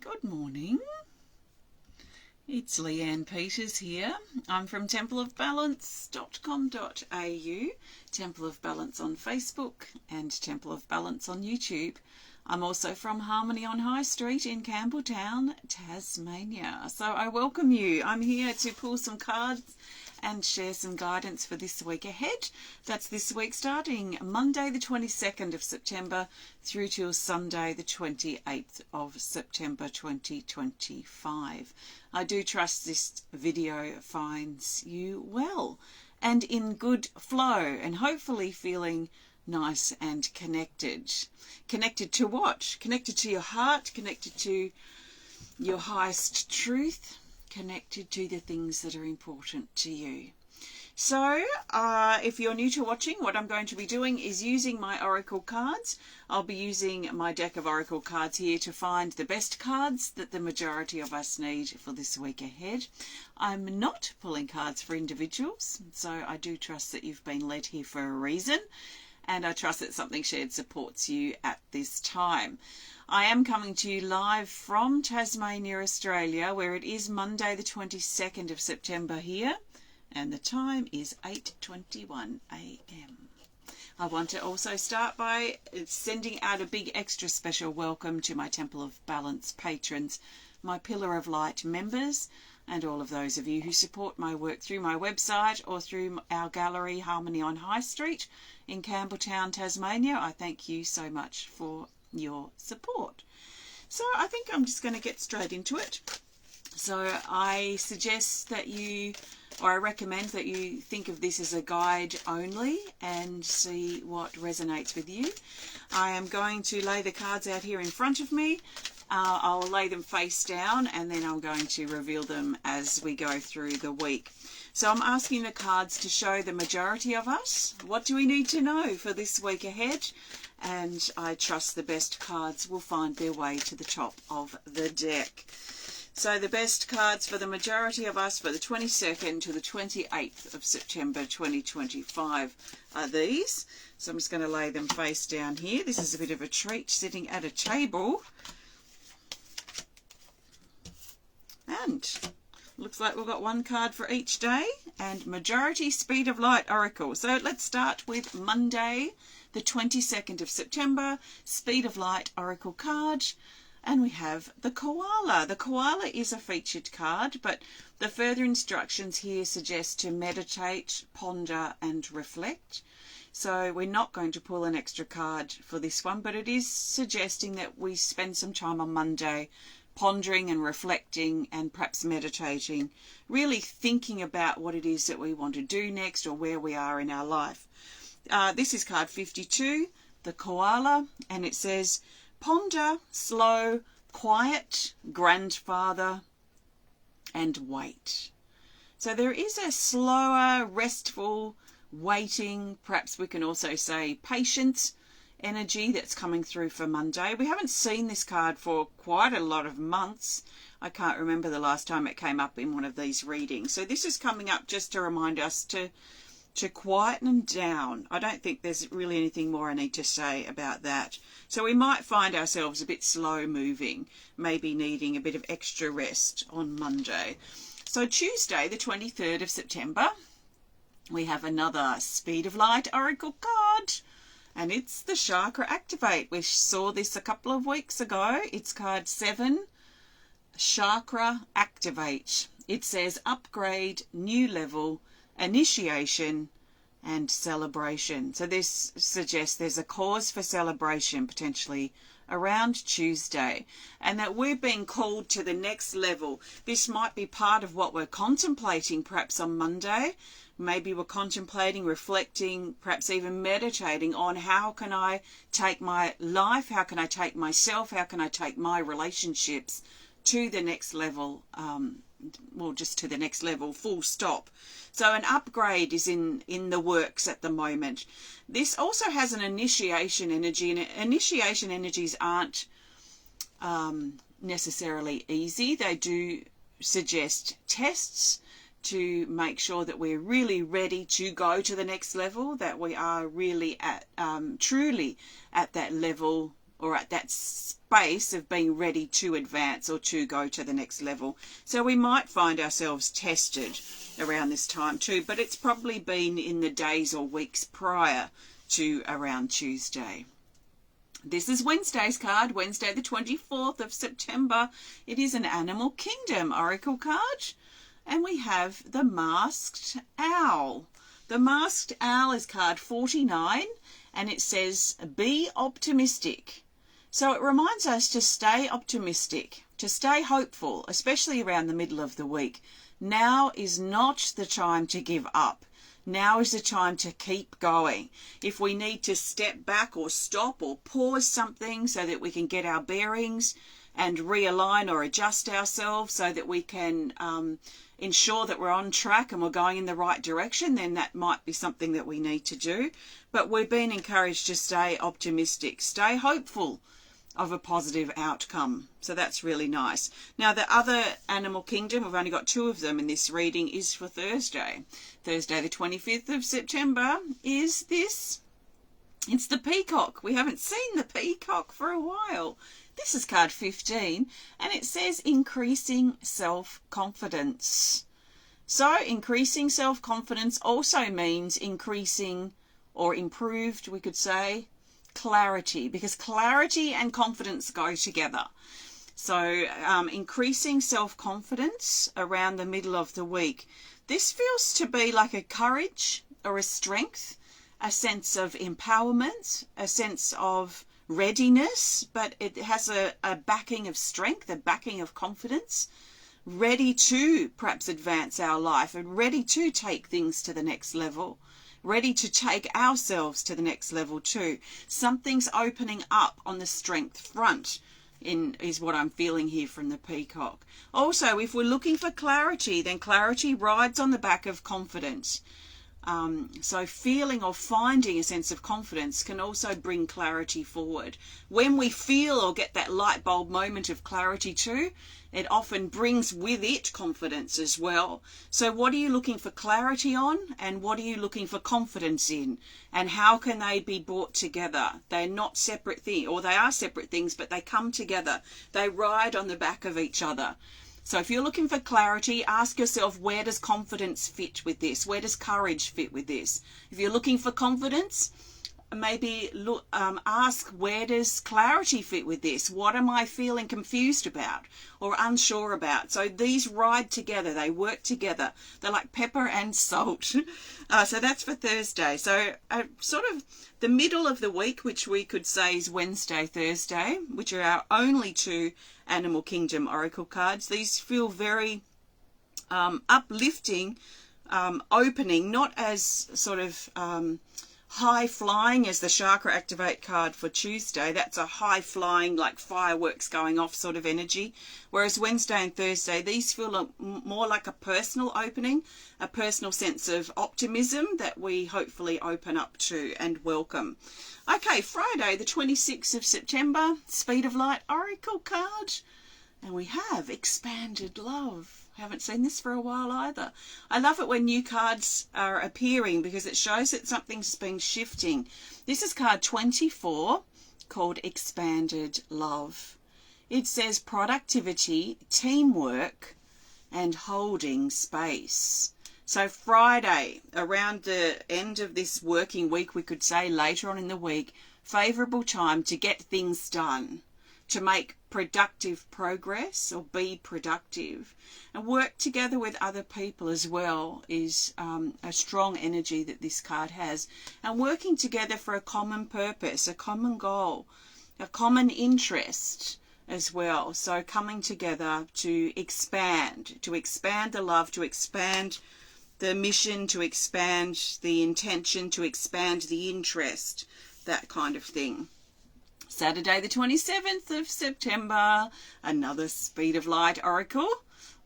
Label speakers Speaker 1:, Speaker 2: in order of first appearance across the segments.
Speaker 1: Good morning. It's Leanne Peters here. I'm from templeofbalance.com.au, Temple of Balance on Facebook and Temple of Balance on YouTube. I'm also from Harmony on High Street in Campbelltown, Tasmania. So I welcome you. I'm here to pull some cards and share some guidance for this week ahead. That's this week starting Monday the 22nd of September through till Sunday the 28th of September 2025. I do trust this video finds you well and in good flow and hopefully feeling nice and connected. Connected to what? Connected to your heart, connected to your highest truth, connected to the things that are important to you. So if you're new to watching, what I'm going to be doing is using my oracle cards. I'll be using my deck of oracle cards here to find the best cards that the majority of us need for this week ahead. I'm not pulling cards for individuals, so I do trust that you've been led here for a reason, and I trust that Something Shared supports you at this time. I am coming to you live from Tasmania, Australia, where it is Monday the 22nd of September here, and the time is 8:21 a.m. I want to also start by sending out a big extra special welcome to my Temple of Balance patrons, my Pillar of Light members, and all of those of you who support my work through my website or through our gallery, Harmony on High Street in Campbelltown, Tasmania. I thank you so much for your support. So I think I'm just going to get straight into it. So I suggest that I recommend that you think of this as a guide only and see what resonates with you. I am going to lay the cards out here in front of me. I'll lay them face down and then I'm going to reveal them as we go through the week. So I'm asking the cards to show the majority of us. What do we need to know for this week ahead? And I trust the best cards will find their way to the top of the deck. So the best cards for the majority of us for the 22nd to the 28th of September 2025 are these. So I'm just going to lay them face down here. This is a bit of a treat sitting at a table. And looks like we've got one card for each day, and majority Speed of Light Oracle. So let's start with Monday, the 22nd of September, Speed of Light Oracle card. And we have the koala. The koala is a featured card, but the further instructions here suggest to meditate, ponder, and reflect. So we're not going to pull an extra card for this one, but it is suggesting that we spend some time on Monday pondering and reflecting and perhaps meditating, really thinking about what it is that we want to do next or where we are in our life. This is card 52, the koala, and it says, ponder, slow, quiet, grandfather, and wait. So there is a slower, restful, waiting, perhaps we can also say patience, energy that's coming through for Monday. We haven't seen this card for quite a lot of months. I can't remember the last time it came up in one of these readings. So this is coming up just to remind us to quieten down. I don't think there's really anything more I need to say about that. So we might find ourselves a bit slow moving, maybe needing a bit of extra rest on Monday. So Tuesday, the 23rd of September, we have another Speed of Light Oracle card. And it's the Chakra Activate. We saw this a couple of weeks ago. It's card 7, Chakra Activate. It says upgrade, new level, initiation, and celebration. So this suggests there's a cause for celebration potentially around Tuesday, and that we're being called to the next level. This might be part of what we're contemplating perhaps on Monday. Maybe we're contemplating, reflecting, perhaps even meditating on how can I take my life, how can I take myself, how can I take my relationships to the next level, well, just to the next level, full stop. So an upgrade is in the works at the moment. This also has an initiation energy, and initiation energies aren't necessarily easy. They do suggest tests to make sure that we're really ready to go to the next level, that we are really at truly at that level or at that space of being ready to advance or to go to the next level. So we might find ourselves tested around this time too, but it's probably been in the days or weeks prior to around Tuesday. This is Wednesday's card, Wednesday the 24th of September. It is an Animal Kingdom Oracle card, and we have the Masked Owl. The Masked Owl is card 49, and it says, be optimistic. So it reminds us to stay optimistic, to stay hopeful, especially around the middle of the week. Now is not the time to give up. Now is the time to keep going. If we need to step back or stop or pause something so that we can get our bearings and realign or adjust ourselves so that we can ensure that we're on track and we're going in the right direction, then that might be something that we need to do. But we've been encouraged to stay optimistic, stay hopeful of a positive outcome. So that's really nice. Now the other Animal Kingdom, we've only got 2 of them in this reading, is for Thursday. Thursday the 25th of September is this. It's the peacock. We haven't seen the peacock for a while. This is card 15, and it says increasing self-confidence. So increasing self-confidence also means increasing or improved, we could say, clarity, because clarity and confidence go together. So increasing self-confidence around the middle of the week. This feels to be like a courage or a strength, a sense of empowerment, a sense of readiness, but it has a backing of strength, a backing of confidence, ready to perhaps advance our life and ready to take things to the next level. Ready to take ourselves to the next level too. Something's opening up on the strength front is what I'm feeling here from the peacock. Also, if we're looking for clarity, then clarity rides on the back of confidence. So feeling or finding a sense of confidence can also bring clarity forward. When we feel or get that light bulb moment of clarity too, it often brings with it confidence as well. So what are you looking for clarity on, and what are you looking for confidence in? And how can they be brought together? They're not separate things, or they are separate things, but they come together. They ride on the back of each other. So if you're looking for clarity, ask yourself, where does confidence fit with this? Where does courage fit with this? If you're looking for confidence, maybe ask, where does clarity fit with this? What am I feeling confused about or unsure about? So these ride together, they work together. They're like pepper and salt. So that's for Thursday. So sort of the middle of the week, which we could say is Wednesday, Thursday, which are our only 2 Animal Kingdom Oracle cards. These feel very uplifting, opening, not as sort of high flying as the Chakra Activate card for Tuesday. That's a high flying, like fireworks going off sort of energy. Whereas Wednesday and Thursday, these feel more like a personal opening, a personal sense of optimism that we hopefully open up to and welcome. Okay, Friday the 26th of September, Speed of Light Oracle card. And we have Expanded Love. Haven't seen this for a while either. I love it when new cards are appearing because it shows that something's been shifting. This is card 24, called Expanded Love. It says productivity, teamwork, and holding space. So Friday, around the end of this working week, we could say later on in the week, favourable time to get things done, to make productive progress or be productive, and work together with other people as well is a strong energy that this card has, and working together for a common purpose, a common goal, a common interest as well. So coming together to expand the love, to expand the mission, to expand the intention, to expand the interest, that kind of thing. Saturday the 27th of September, another Speed of Light Oracle.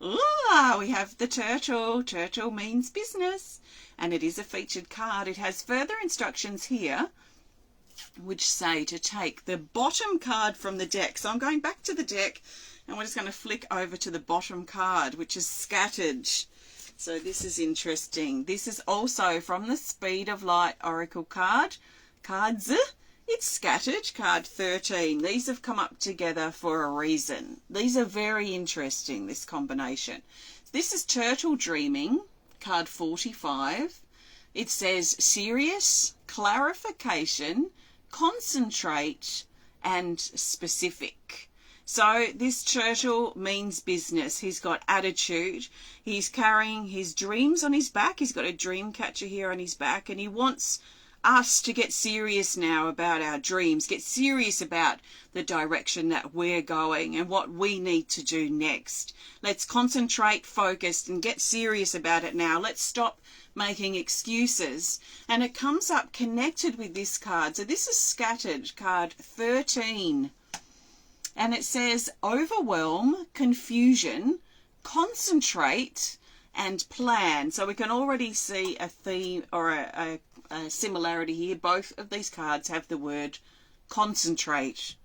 Speaker 1: Ooh, we have the turtle. Turtle means business, and it is a featured card. It has further instructions here which say to take the bottom card from the deck. So I'm going back to the deck, and we're just going to flick over to the bottom card, which is Scattered. So this is interesting. This is also from the Speed of Light Oracle cards. It's scattered, card 13. These have come up together for a reason. These are very interesting, this combination. This is Turtle Dreaming, card 45. It says serious, clarification, concentrate, and specific. So this turtle means business. He's got attitude. He's carrying his dreams on his back. He's got a dream catcher here on his back, and he wants us to get serious now about our dreams, get serious about the direction that we're going and what we need to do next. Let's concentrate, focus, and get serious about it now. Let's stop making excuses. And it comes up connected with this card. So this is scattered, card 13. And it says overwhelm, confusion, concentrate, and plan. So we can already see a theme or a similarity here. Both of these cards have the word concentrate.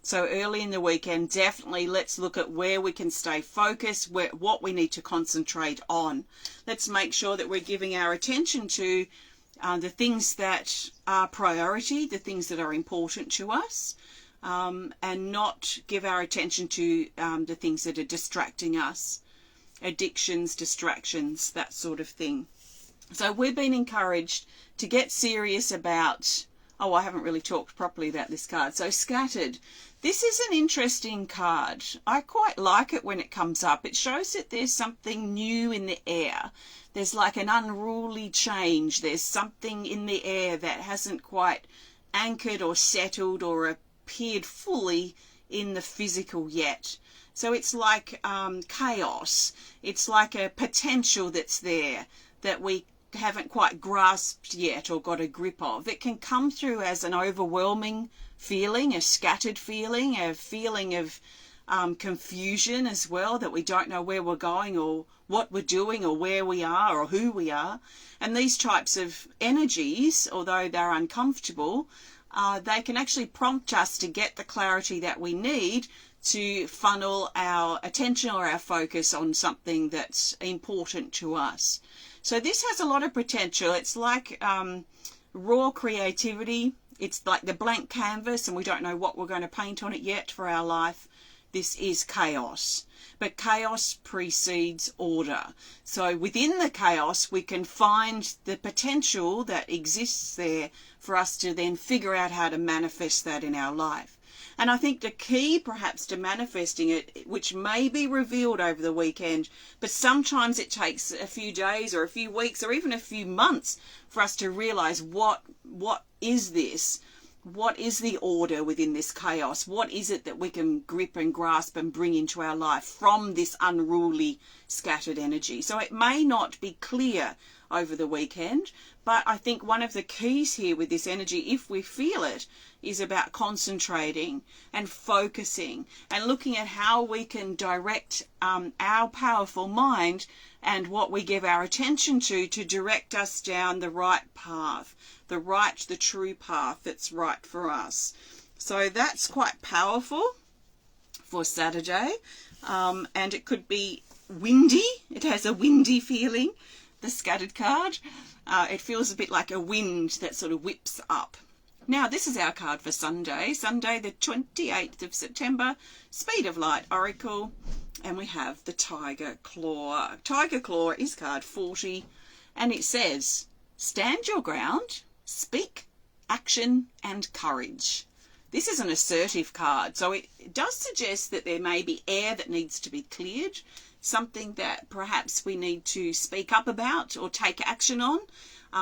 Speaker 1: So early in the weekend, definitely let's look at where we can stay focused, what we need to concentrate on. Let's make sure that we're giving our attention to the things that are priority, the things that are important to us, and not give our attention to the things that are distracting us. Addictions, distractions, that sort of thing. So we've been encouraged to get serious about, I haven't really talked properly about this card. So scattered. This is an interesting card. I quite like it when it comes up. It shows that there's something new in the air. There's like an unruly change. There's something in the air that hasn't quite anchored or settled or appeared fully in the physical yet. So it's like chaos. It's like a potential that's there that we haven't quite grasped yet or got a grip of. It can come through as an overwhelming feeling, a scattered feeling, a feeling of confusion as well, that we don't know where we're going or what we're doing or where we are or who we are. And these types of energies, although they're uncomfortable, they can actually prompt us to get the clarity that we need to funnel our attention or our focus on something that's important to us. So this has a lot of potential. It's like raw creativity. It's like the blank canvas, and we don't know what we're going to paint on it yet for our life. This is chaos. But chaos precedes order. So within the chaos, we can find the potential that exists there for us to then figure out how to manifest that in our life. And I think the key perhaps to manifesting it, which may be revealed over the weekend, but sometimes it takes a few days or a few weeks or even a few months for us to realize what is this? What is the order within this chaos? What is it that we can grip and grasp and bring into our life from this unruly, scattered energy? So it may not be clear over the weekend, but I think one of the keys here with this energy, if we feel it, is about concentrating and focusing and looking at how we can direct our powerful mind and what we give our attention to direct us down the right path, the true path that's right for us. So that's quite powerful for Saturday, and it could be windy. It has a windy feeling, the scattered card. It feels a bit like a wind that sort of whips up. Now, this is our card for Sunday, the 28th of September, Speed of Light Oracle, and we have the Tiger Claw. Tiger Claw is card 40, and it says, stand your ground, speak, action, and courage. This is an assertive card, so it does suggest that there may be air that needs to be cleared, something that perhaps we need to speak up about or take action on.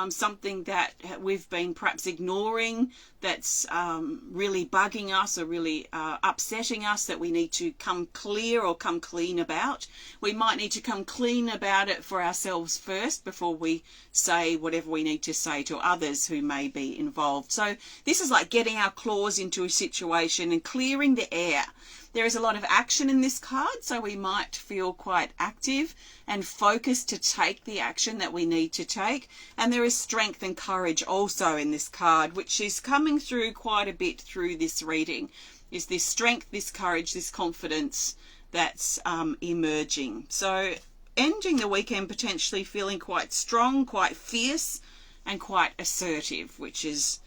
Speaker 1: Something that we've been perhaps ignoring, that's really bugging us or really upsetting us, that we need to come clear or come clean about. We might need to come clean about it for ourselves first before we say whatever we need to say to others who may be involved. So this is like getting our claws into a situation and clearing the air. There is a lot of action in this card, so we might feel quite active and focused to take the action that we need to take. And there is strength and courage also in this card, which is coming through quite a bit through this reading. Is this strength, this courage, this confidence that's emerging. So ending the weekend potentially feeling quite strong, quite fierce, and quite assertive, which is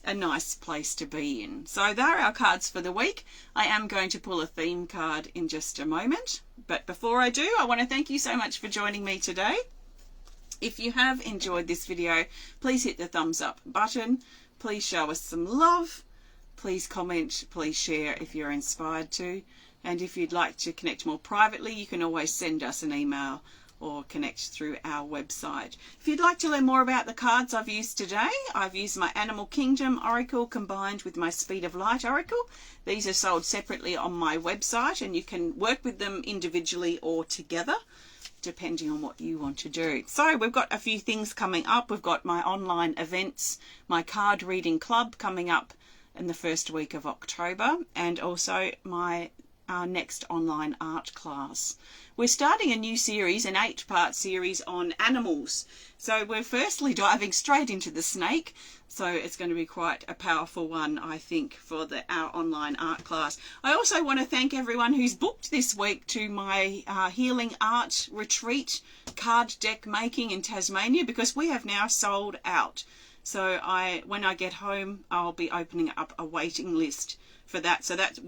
Speaker 1: a nice place to be in. So there are our cards for the week. I am going to pull a theme card in just a moment. But before I do, I want to thank you so much for joining me today. If you have enjoyed this video, please hit the thumbs up button. Please show us some love. Please comment, please share if you're inspired to. And if you'd like to connect more privately, you can always send us an email or connect through our website. If you'd like to learn more about the cards I've used today, I've used my Animal Kingdom Oracle combined with my Speed of Light Oracle. These are sold separately on my website, and you can work with them individually or together, depending on what you want to do. So we've got a few things coming up. We've got my online events, my card reading club coming up in the first week of October, and also my next online art class. We're starting a new series, an 8-part series on animals. So we're firstly diving straight into the snake. So it's going to be quite a powerful one, I think, for our online art class. I also want to thank everyone who's booked this week to my healing art retreat card deck making in Tasmania, because we have now sold out. So when I get home, I'll be opening up a waiting list for that. So that's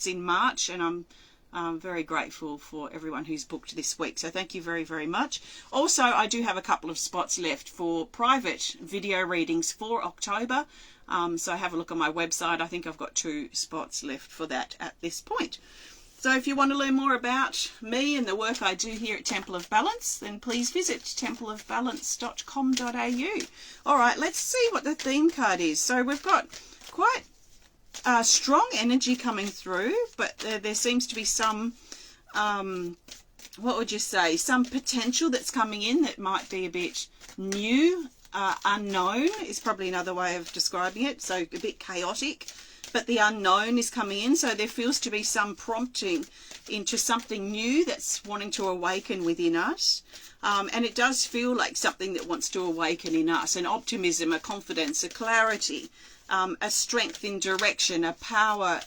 Speaker 1: in March, and I'm very grateful for everyone who's booked this week. So thank you very, very much. Also, I do have a couple of spots left for private video readings for October. So have a look on my website. I think I've got 2 spots left for that at this point. So if you want to learn more about me and the work I do here at Temple of Balance, then please visit templeofbalance.com.au. All right, let's see what the theme card is. So we've got quite strong energy coming through, but there seems to be some, what would you say, some potential that's coming in that might be a bit new, unknown is probably another way of describing it, so a bit chaotic. But the unknown is coming in, so there feels to be some prompting into something new that's wanting to awaken within us. And it does feel like something that wants to awaken in us, an optimism, a confidence, a clarity, a strength in direction, a power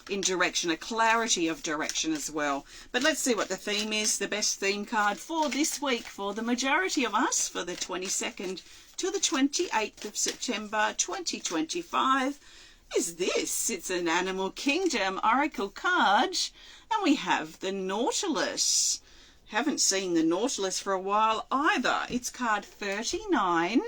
Speaker 1: in direction, a clarity of direction as well. But let's see what the theme is. The best theme card for this week for the majority of us, for the 22nd to the 28th of September 2025, is this. It's an Animal Kingdom Oracle card, and we have the Nautilus. Haven't seen the Nautilus for a while either. It's card 39,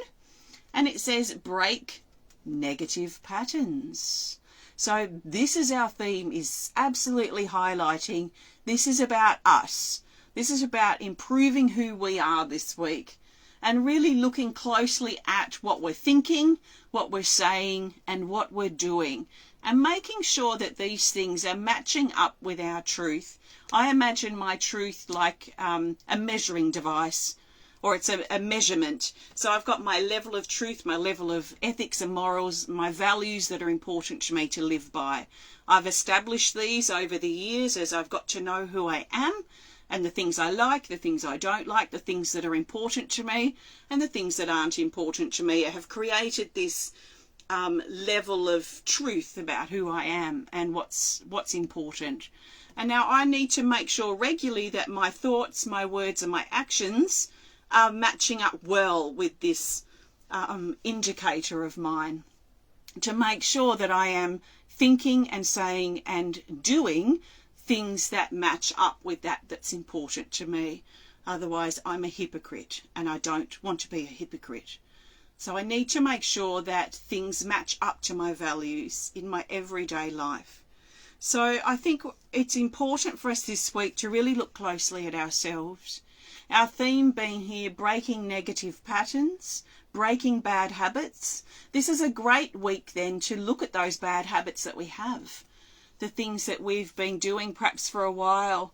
Speaker 1: and it says break negative patterns. So this is our theme, is absolutely highlighting this is about us. This is about improving who we are this week, and really looking closely at what we're thinking, what we're saying, and what we're doing, and making sure that these things are matching up with our truth. I imagine my truth like a measuring device, or it's a measurement. So I've got my level of truth, my level of ethics and morals, my values that are important to me to live by. I've established these over the years as I've got to know who I am, and the things I like, the things I don't like, the things that are important to me, and the things that aren't important to me. I have created this level of truth about who I am and what's important. And now I need to make sure regularly that my thoughts, my words, and my actions are matching up well with this indicator of mine, to make sure that I am thinking and saying and doing things that match up with that's important to me. Otherwise, I'm a hypocrite, and I don't want to be a hypocrite. So I need to make sure that things match up to my values in my everyday life. So I think it's important for us this week to really look closely at ourselves. Our theme being here, breaking negative patterns, breaking bad habits. This is a great week then to look at those bad habits that we have. The things that we've been doing perhaps for a while,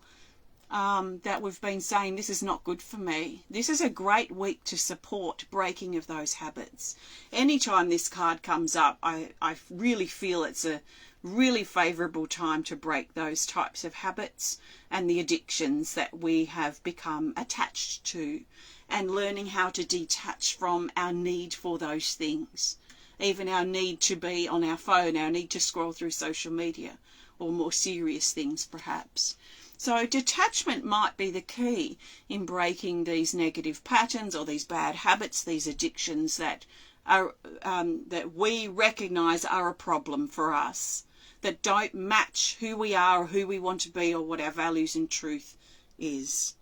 Speaker 1: that we've been saying, this is not good for me. This is a great week to support breaking of those habits. Anytime this card comes up, I really feel it's a really favourable time to break those types of habits and the addictions that we have become attached to, and learning how to detach from our need for those things, even our need to be on our phone, our need to scroll through social media, or more serious things perhaps. So detachment might be the key in breaking these negative patterns or these bad habits, these addictions that that we recognize are a problem for us, that don't match who we are or who we want to be or what our values and truth is.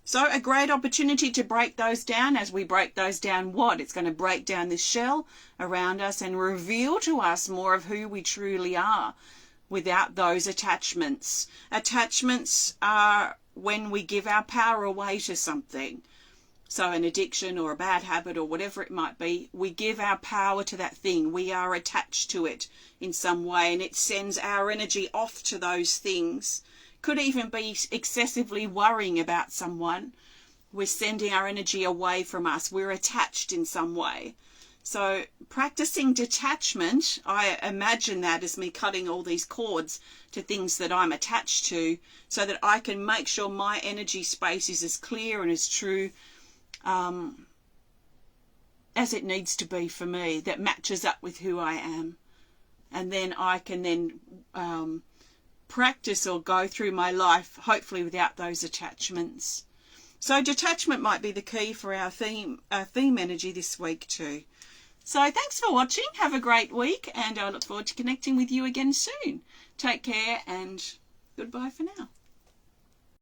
Speaker 1: So a great opportunity to break those down. As we break those down, it's going to break down this shell around us and reveal to us more of who we truly are without those attachments. Attachments are when we give our power away to something. So an addiction or a bad habit or whatever it might be, we give our power to that thing. We are attached to it in some way, and it sends our energy off to those things. Could even be excessively worrying about someone. We're sending our energy away from us. We're attached in some way. So practicing detachment, I imagine that as me cutting all these cords to things that I'm attached to, so that I can make sure my energy space is as clear and as true as it needs to be for me, that matches up with who I am. And then I can practice or go through my life, hopefully without those attachments. So detachment might be the key for our theme energy this week too. So thanks for watching. Have a great week, and I look forward to connecting with you again soon. Take care, and goodbye for now.